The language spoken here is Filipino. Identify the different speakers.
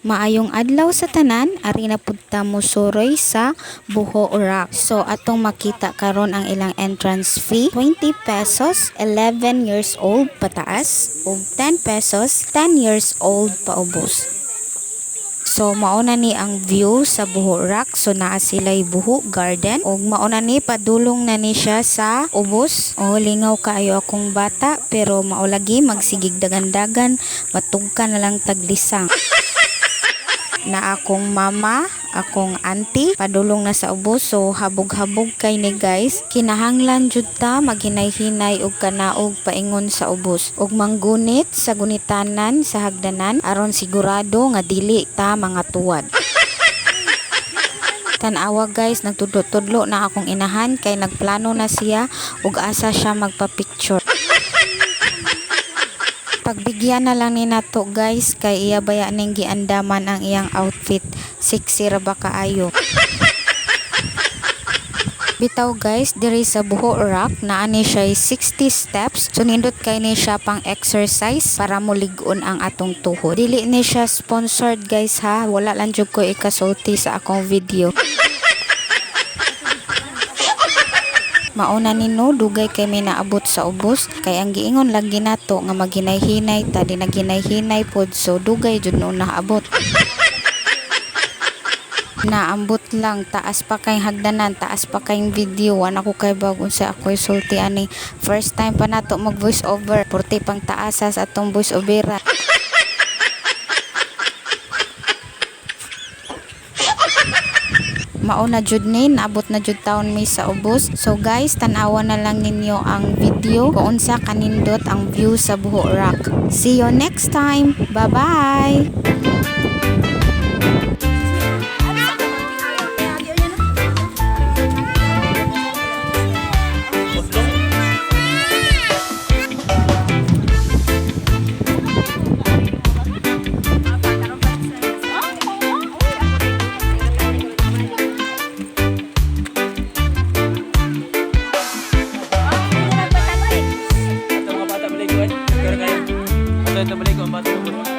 Speaker 1: Maayong adlaw sa tanan, ari na pud ta mosuroy sa Buho Rock. So atong makita karon ang ilang entrance fee, 20 pesos, 11 years old pataas, ug 10 pesos, 10 years old paubos. So mauna ni ang view sa Buho Rock. So naa sila'y Buho Garden ug mauna ni padulong na ni siya sa ubos. O lingaw kaayo akong bata pero maulagi magsigig dagan-dagan, matugka na lang taglisang. Na akong mama, akong auntie, padulong na sa ubos. So habog-habog kay ni guys. Kinahanglan jud ta maghinay-hinay og kanaog paingon sa ubos. Ug manggunit sa gunitanan sa hagdanan aron sigurado nga dili ta mga tuwad. Tanawa guys, nagtudlo-tudlo na akong inahan kay nagplano na siya ug asa siya magpa-picture. Pagbigyan na lang ni nato guys kay iya baya ning giandaman ang iyang outfit, sexy ra ba kaayo. Bitaw guys, diri sa Buho Rock naa ni siya 60 steps. So nindot kay ni siya pang exercise para mulig-on ang atong tuhod. Dili ni siya sponsored guys ha, wala lang jud ko ikasulti sa akong video. Mauna nino dugay kay may naabot sa ubos kay ang giingon lang ginato nga maghinay-hinay ta di naghinay-hinay pod, so dugay jud no naabot. Naambot lang, taas pa kay hagdanan, taas pa kay video, wana ko kay bagon sa ako'y sulti ani. First time pa nato mag voice over, porti pang taasas atong voice overa. Mauna jud ni, naabot na jud taon mi sa ubos. So guys, tan-awa na lang ninyo ang video kung unsa kanindot ang view sa Buho Rock. See you next time. Bye-bye!
Speaker 2: Ito balik ko ang bata.